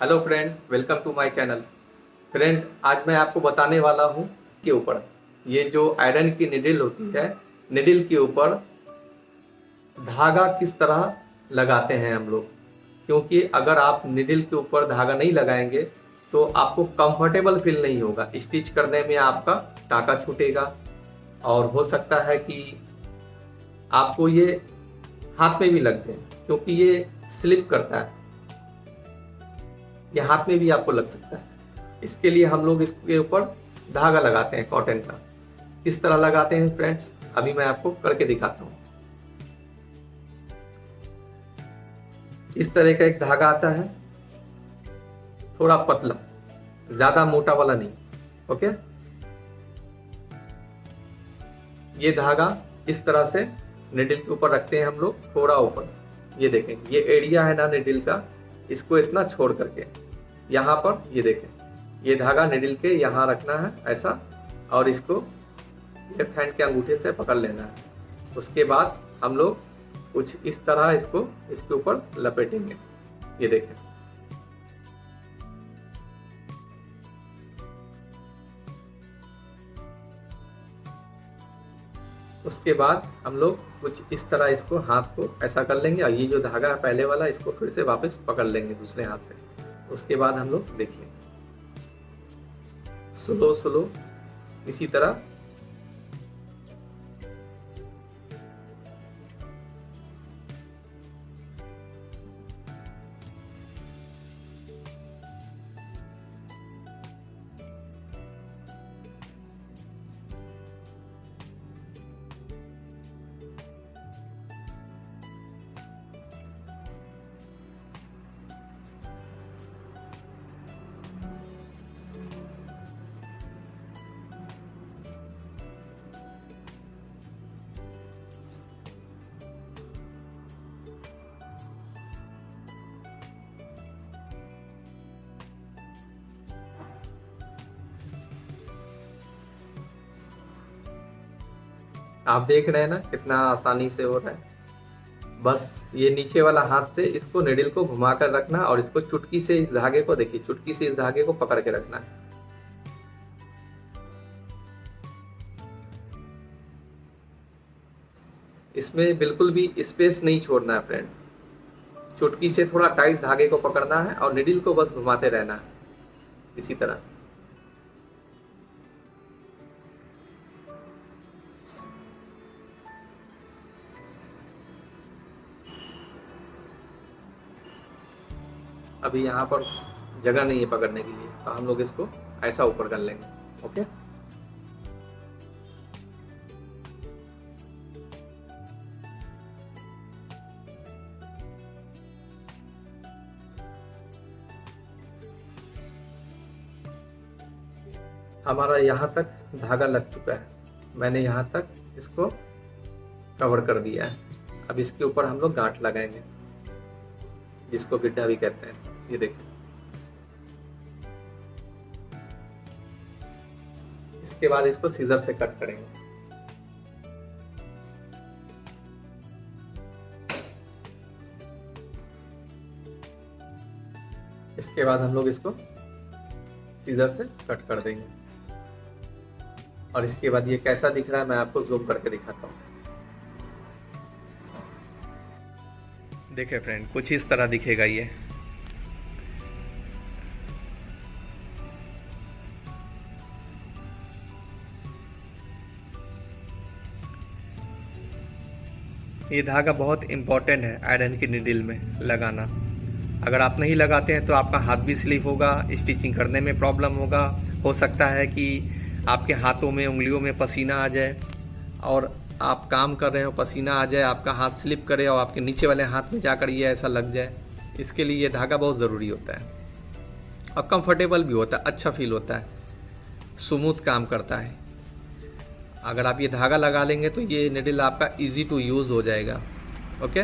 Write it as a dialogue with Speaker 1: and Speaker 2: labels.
Speaker 1: Hello friend, welcome to my channel. Friend, आज मैं आपको बताने वाला हूँ के ऊपर ये जो आयरन की निडिल होती है, निडिल के ऊपर धागा किस तरह लगाते हैं हम लोग। क्योंकि अगर आप निडिल के ऊपर धागा नहीं लगाएंगे तो आपको कंफर्टेबल फील नहीं होगा। स्टिच करने में आपका टाँका छूटेगा और हो सकता है कि आपको ये हाथ में भी लग जाए, क्योंकि ये स्लिप करता है। ये हाथ में भी आपको लग सकता है। इसके लिए हम लोग इसके ऊपर धागा लगाते हैं कॉटन का। किस तरह लगाते हैं फ्रेंड्स, अभी मैं आपको करके दिखाता हूँ। इस तरह का एक धागा आता है, थोड़ा पतला, ज्यादा मोटा वाला नहीं। ओके, ये धागा इस तरह से निडिल के ऊपर रखते हैं हम लोग, थोड़ा ऊपर। ये देखें, ये एरिया है ना निडिल का, इसको इतना छोड़ करके यहाँ पर ये देखें, ये धागा निडिल के यहाँ रखना है ऐसा, और इसको लेफ्ट हैंड के अंगूठे से पकड़ लेना है। उसके बाद हम लोग कुछ इस तरह इसको इसके ऊपर लपेटेंगे। ये देखें, उसके बाद हम लोग कुछ इस तरह इसको हाथ को ऐसा कर लेंगे, और ये जो धागा है पहले वाला, इसको फिर से वापस पकड़ लेंगे दूसरे हाथ से। उसके बाद हम लोग देखिए स्लो स्लो इसी तरह आप देख रहे हैं ना कितना आसानी से हो रहा है। बस ये नीचे वाला हाथ से इसको निडिल को घुमा कर रखना, और इसको चुटकी से इस धागे को देखिए, चुटकी से इस धागे को पकड़ के रखना है। इसमें बिल्कुल भी स्पेस नहीं छोड़ना है फ्रेंड। चुटकी से थोड़ा टाइट धागे को पकड़ना है और निडिल को बस घुमाते रहना है इसी तरह। अभी यहाँ पर जगह नहीं है पकड़ने के लिए, तो हम लोग इसको ऐसा ऊपर कर लेंगे। ओके, हमारा यहाँ तक धागा लग चुका है। मैंने यहाँ तक इसको कवर कर दिया है। अब इसके ऊपर हम लोग गांठ लगाएंगे, जिसको गिड्ढा भी कहते हैं। ये देखिए, इसके बाद इसको सीजर से कट करेंगे। इसके बाद हम लोग इसको सीजर से कट कर देंगे, और इसके बाद ये कैसा दिख रहा है मैं आपको जूम करके दिखाता हूँ। देखिए फ्रेंड, कुछ इस तरह दिखेगा ये धागा बहुत इम्पोर्टेंट है आयरन की निडिल में लगाना। अगर आप नहीं लगाते हैं तो आपका हाथ भी स्लिप होगा, स्टिचिंग करने में प्रॉब्लम होगा। हो सकता है कि आपके हाथों में, उंगलियों में पसीना आ जाए, और आप काम कर रहे हो, पसीना आ जाए, आपका हाथ स्लिप करे और आपके नीचे वाले हाथ में जाकर ये ऐसा लग जाए। इसके लिए ये धागा बहुत ज़रूरी होता है, और कंफर्टेबल भी होता है, अच्छा फील होता है, स्मूथ काम करता है। अगर आप ये धागा लगा लेंगे तो ये निडिल आपका इजी टू यूज़ हो जाएगा। ओके।